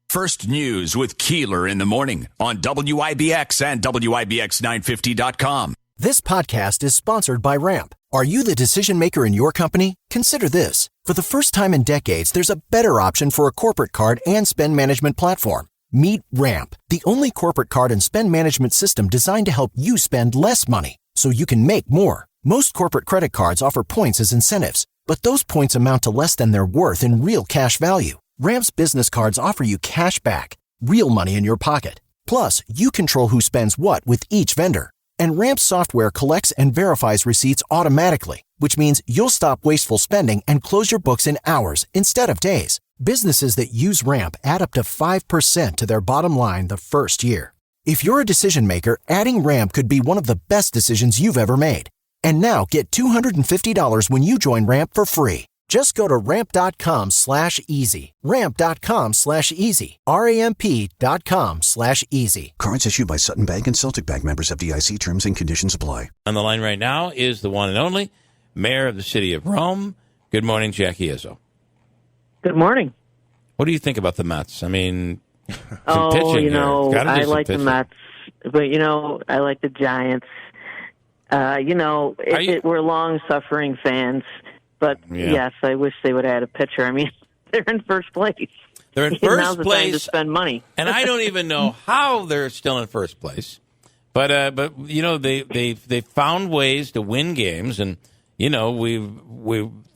First News with Keeler in the morning on WIBX and WIBX950.com. This podcast is sponsored by Ramp. Are you the decision maker in your company? Consider this. For the first time in decades, there's a better option for a corporate card and spend management platform. Meet Ramp, the only corporate card and spend management system designed to help you spend less money so you can make more. Most corporate credit cards offer points as incentives, but those points amount to less than their worth in real cash value. Ramp's business cards offer you cash back, real money in your pocket. Plus, you control who spends what with each vendor. And Ramp's software collects and verifies receipts automatically, which means you'll stop wasteful spending and close your books in hours instead of days. Businesses that use Ramp add up to 5% to their bottom line the first year. If you're a decision maker, adding Ramp could be one of the best decisions you've ever made. And now get $250 when you join Ramp for free. Just go to ramp.com/easy. Ramp.com/easy. RAMP.com/easy. Cards issued by Sutton Bank and Celtic Bank, members of FDIC. Terms and conditions apply. On the line right now is the one and only Mayor of the City of Rome. Good morning, Jackie Izzo. Good morning. What do you think about the Mets? I mean, I like pitching. the Mets, but, I like the Giants. We're long-suffering fans. But, yes, I wish they would add a pitcher. I mean, they're in first place. They're in first Now's the place. time to spend money. And I don't even know how they're still in first place. But they found ways to win games. And, we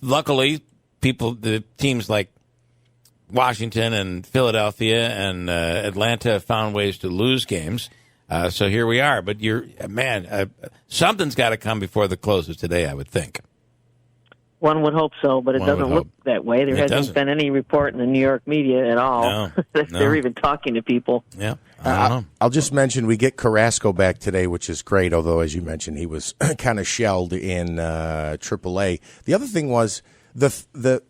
luckily, the teams like Washington and Philadelphia and Atlanta have found ways to lose games. So here we are. But, something's got to come before the close of today, I would think. One would hope so, but it doesn't look that way. There hasn't been any report in the New York media at all. No. They're even talking to people. Yeah, I don't know. I'll just mention we get Carrasco back today, which is great, although, as you mentioned, he was kind of shelled in AAA. The other thing was the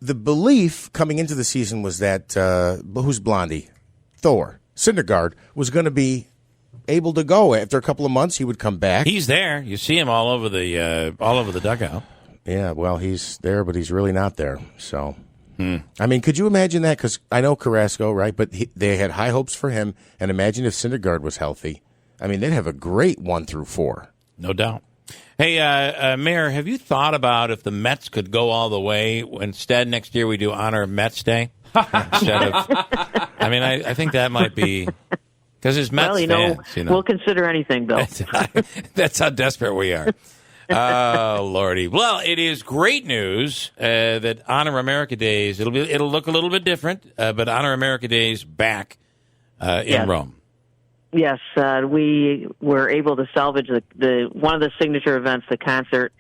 belief coming into the season was that, who's Blondie? Thor. Syndergaard was going to be able to go. After a couple of months, he would come back. He's there. You see him all over the dugout. Yeah, well, he's there, but he's really not there. So, I mean, could you imagine that? Because I know Carrasco, right? But they had high hopes for him. And imagine if Syndergaard was healthy. I mean, they'd have a great 1 through 4. No doubt. Hey, Mayor, have you thought about if the Mets could go all the way? Instead, next year we do Honor Mets Day instead of. I mean, I think that might be. Because there's Mets fans, We'll consider anything, Bill. That's how desperate we are. Oh, Lordy. Well, it is great news that Honor America Days, it'll look a little bit different, but Honor America Days back in Rome. Yes, we were able to salvage one of the signature events, the concert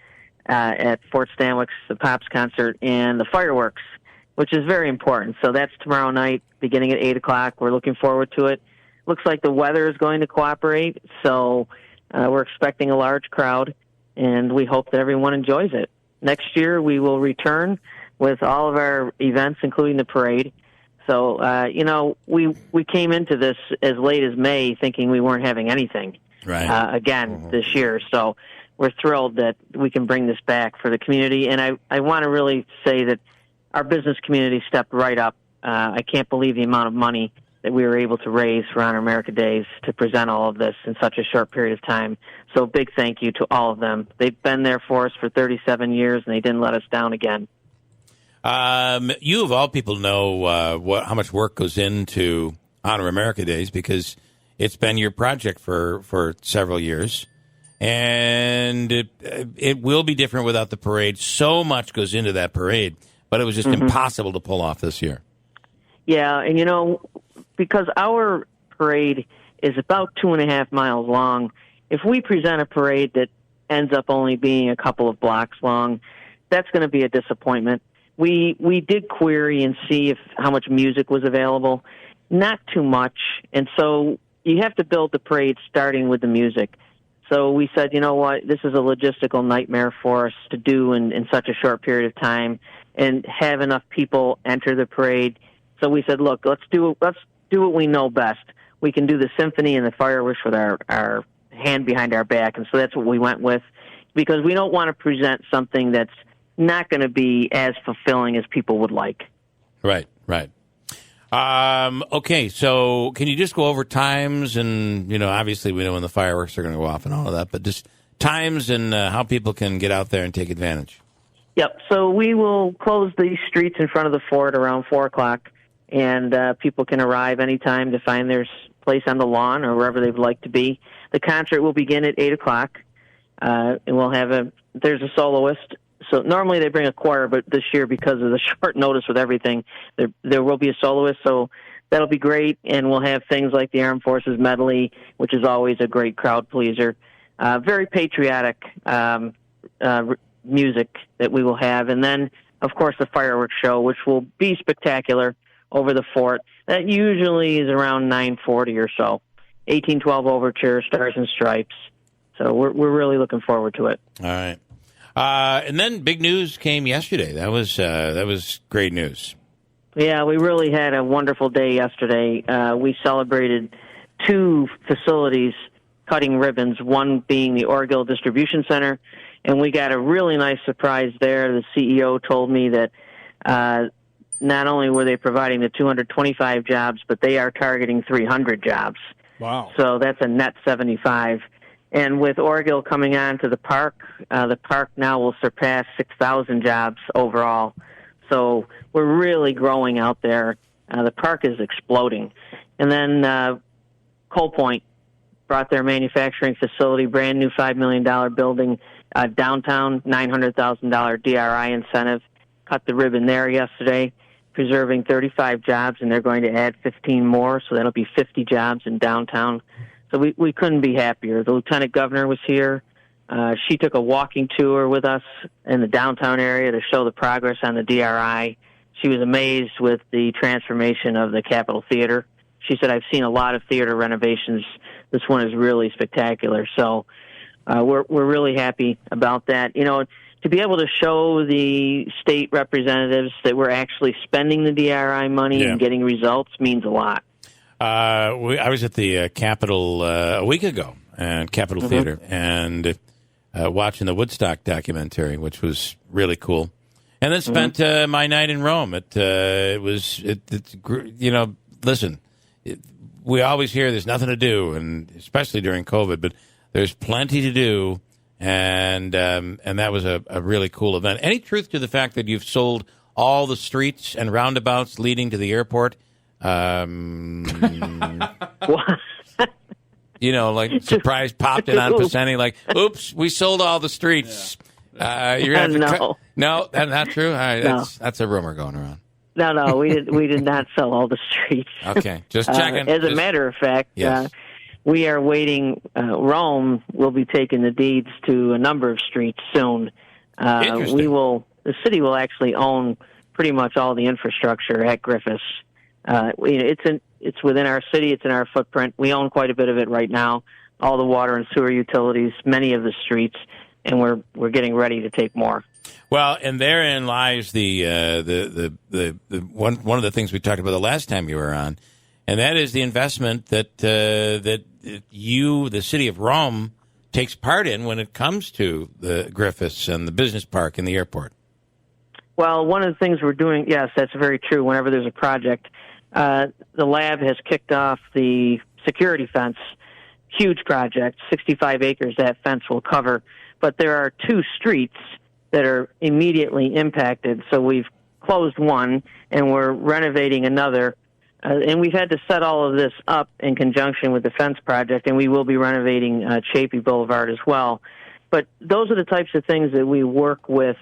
at Fort Stanwix, the Pops concert, and the fireworks, which is very important. So that's tomorrow night, beginning at 8 o'clock. We're looking forward to it. Looks like the weather is going to cooperate, so we're expecting a large crowd. And we hope that everyone enjoys it. Next year, we will return with all of our events, including the parade. So, we came into this as late as May thinking we weren't having anything this year. So we're thrilled that we can bring this back for the community. And I want to really say that our business community stepped right up. I can't believe the amount of money that we were able to raise for Honor America Days to present all of this in such a short period of time. So big thank you to all of them. They've been there for us for 37 years, and they didn't let us down again. You, of all people, know how much work goes into Honor America Days because it's been your project for several years. And it will be different without the parade. So much goes into that parade, but it was just impossible to pull off this year. Yeah, and because our parade is about 2.5 miles long, if we present a parade that ends up only being a couple of blocks long, that's going to be a disappointment. We did query and see how much music was available. Not too much, and so you have to build the parade starting with the music. So we said, you know what, this is a logistical nightmare for us to do in such a short period of time and have enough people enter the parade. So we said, look, let's do what we know best. We can do the symphony and the fireworks with our hand behind our back, and so that's what we went with, because we don't want to present something that's not going to be as fulfilling as people would like. Right. Okay, so can you just go over times and, obviously we know when the fireworks are going to go off and all of that, but just times and how people can get out there and take advantage. Yep. So we will close the streets in front of the fort around 4 o'clock, and people can arrive anytime to find their place on the lawn or wherever they'd like to be. The concert will begin at 8 o'clock, and we'll have there's a soloist. So normally they bring a choir, but this year, because of the short notice with everything, there will be a soloist. So that'll be great, and we'll have things like the Armed Forces Medley, which is always a great crowd pleaser. Very patriotic music that we will have, and then, of course, the fireworks show, which will be spectacular over the fort. That usually is around 9:40 or so. 1812 Overture, Stars and Stripes. So we're really looking forward to it. All right. And then big news came yesterday. That was great news. Yeah, we really had a wonderful day yesterday. We celebrated 2 facilities cutting ribbons, one being the Orgill Distribution Center, and we got a really nice surprise there. The CEO told me that not only were they providing the 225 jobs, but they are targeting 300 jobs. Wow. So that's a net 75. And with Orgill coming on to the park now will surpass 6,000 jobs overall. So we're really growing out there. The park is exploding. And then Coal Point brought their manufacturing facility, brand new $5 million building, downtown, $900,000 DRI incentive. Cut the ribbon there yesterday, preserving 35 jobs, and they're going to add 15 more, so that'll be 50 jobs in downtown. So we couldn't be happier. The lieutenant governor was here. She took a walking tour with us in the downtown area to show the progress on the DRI. She was amazed with the transformation of the Capitol Theater. She said, I've seen a lot of theater renovations. This one is really spectacular. So we're really happy about that. To be able to show the state representatives that we're actually spending the DRI money and getting results means a lot. I was at the Capitol a week ago at Capitol Theater and watching the Woodstock documentary, which was really cool. And then spent my night in Rome. Listen, we always hear there's nothing to do, and especially during COVID, but there's plenty to do, and that was a really cool event. Any truth to the fact that you've sold all the streets and roundabouts leading to the airport? Like surprise popped in on Paseni, like, oops, we sold all the streets. You're gonna have to no, that's not true. All right, that's a rumor going around. No, we did not sell all the streets. Okay, just checking. As a matter of fact, yes. We are waiting. Rome will be taking the deeds to a number of streets soon. Interesting. The city will actually own pretty much all the infrastructure at Griffiths. It's within our city. It's in our footprint. We own quite a bit of it right now. All the water and sewer utilities, many of the streets, and we're getting ready to take more. Well, and therein lies the one of the things we talked about the last time you were on, and that is the investment that you, the city of Rome, takes part in when it comes to the Griffiths and the business park and the airport. Well, one of the things we're doing, yes, that's very true. Whenever there's a project, the lab has kicked off the security fence. Huge project, 65 acres that fence will cover. But there are 2 streets that are immediately impacted. So we've closed one, and we're renovating another. And we've had to set all of this up in conjunction with the fence project, and we will be renovating Chapey Boulevard as well. But those are the types of things that we work with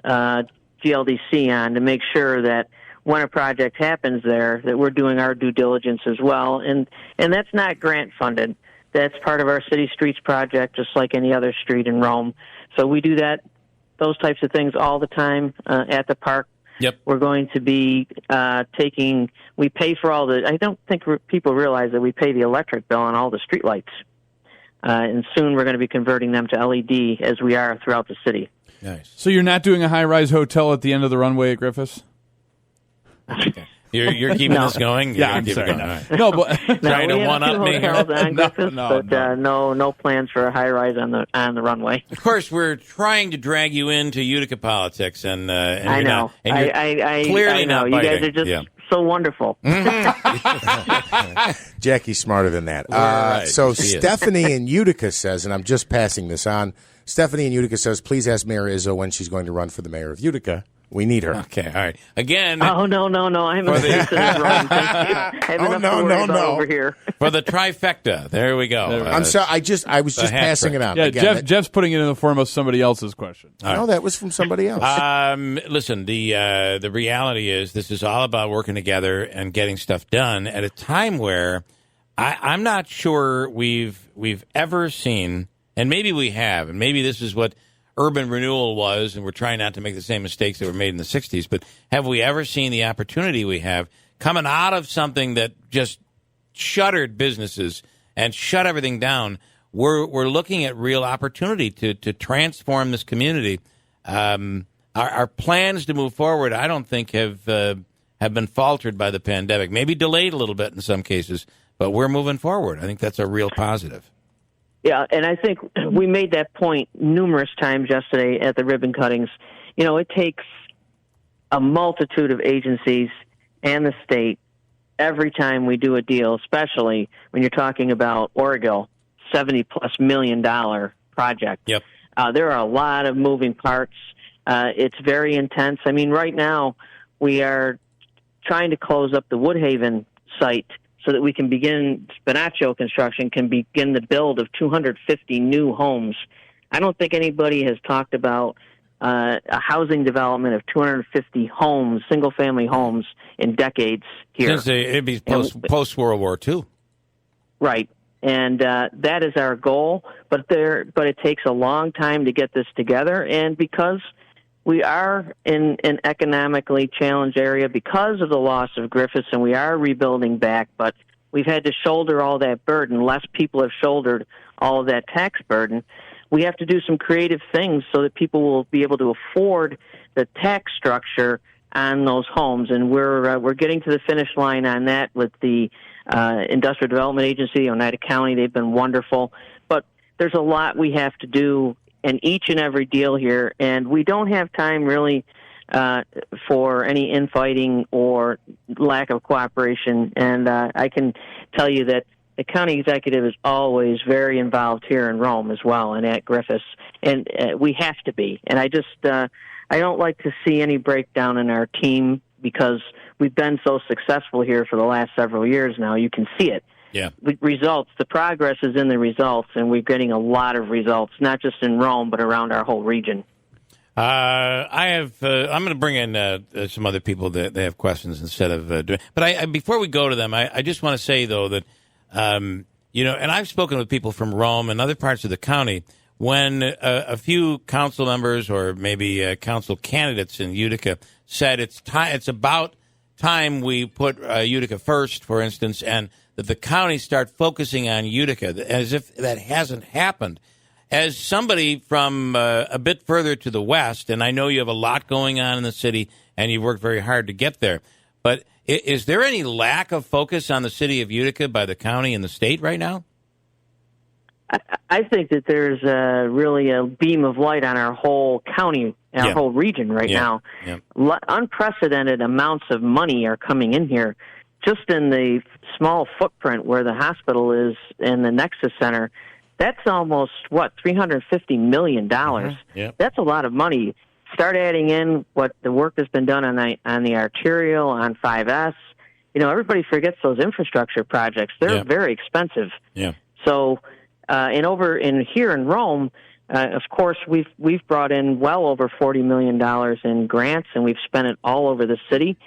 GLDC on to make sure that when a project happens there, that we're doing our due diligence as well. And that's not grant funded. That's part of our City Streets project, just like any other street in Rome. So we do those types of things all the time at the park. Yep. We're going to be we pay for all I don't think people realize that we pay the electric bill on all the streetlights. And soon we're going to be converting them to LED as we are throughout the city. Nice. So you're not doing a high-rise hotel at the end of the runway at Griffiths? Okay. You're keeping this going? Yeah, I'm sorry. No, but trying to one-up me here. No plans for a high-rise on the runway. Of course, we're trying to drag you into Utica politics, and I know. You're clearly I know. not biting. You guys are just so wonderful. Jackie's smarter than that. Right. So She is. Stephanie in Utica says, and I'm just passing this on, Stephanie in Utica says, please ask Mayor Izzo when she's going to run for the mayor of Utica. We need her. Okay, all right. Again, Oh, no. I'm in the wrong. Thank you. I have enough to worry about over here. for the trifecta. There we go. I'm sorry. I was just hat passing trick. it on. Yeah, Again, Jeff's putting it in the form of somebody else's question. no, that was from somebody else. Listen, the reality is this is all about working together and getting stuff done at a time where I'm not sure we've ever seen, and maybe we have, and maybe this is what urban renewal was, and we're trying not to make the same mistakes that were made in the 60s, but have we ever seen the opportunity we have coming out of something that just shuttered businesses and shut everything down? We're looking at real opportunity to transform this community. Our plans to move forward, I don't think have been faltered by the pandemic. Maybe delayed a little bit in some cases, but we're moving forward. I think that's a real positive. Yeah, and I think we made that point numerous times yesterday at the ribbon cuttings. You know, it takes a multitude of agencies and the state every time we do a deal, especially when you're talking about Oregon, $70+ million project. Yep. There are a lot of moving parts. It's very intense. I mean, right now we are trying to close up the Woodhaven site so that we can begin, Spinaccio Construction can begin the build of 250 new homes. I don't think anybody has talked about a housing development of 250 homes, single-family homes, in decades here. Since it'd be post World War II. Right. And that is our goal, but it takes a long time to get this together, and because we are in an economically challenged area because of the loss of Griffiths, and we are rebuilding back, but we've had to shoulder all that burden. Less people have shouldered all of that tax burden. We have to do some creative things so that people will be able to afford the tax structure on those homes, and we're getting to the finish line on that with the Industrial Development Agency, Oneida County. They've been wonderful, but there's a lot we have to do in each and every deal here, and we don't have time really for any infighting or lack of cooperation. And I can tell you that the county executive is always very involved here in Rome as well and at Griffiths, and we have to be. And I don't like to see any breakdown in our team because we've been so successful here for the last several years now. You can see it. Yeah. Results, the progress is in the results, and we're getting a lot of results, not just in Rome, but around our whole region. I'm going to bring in some other people that they have questions instead of doing. But before we go to them, I just want to say though that and I've spoken with people from Rome and other parts of the county. When a few council members or maybe council candidates in Utica said it's about time we put Utica first, for instance, and that the county start focusing on Utica, as if that hasn't happened. As somebody from a bit further to the west, and I know you have a lot going on in the city, and you've worked very hard to get there, but is there any lack of focus on the city of Utica by the county and the state right now? I think that there's really a beam of light on our whole county, our whole region right now. Yeah. Unprecedented amounts of money are coming in here. Just in the small footprint where the hospital is and the Nexus Center, that's almost, $350 million. Mm-hmm. Yep. That's a lot of money. Start adding in what the work that's been done on the arterial, on 5S. Everybody forgets those infrastructure projects. They're very expensive. Yeah. So, and over here in Rome, of course, we've brought in well over $40 million in grants, and we've spent it all over the city.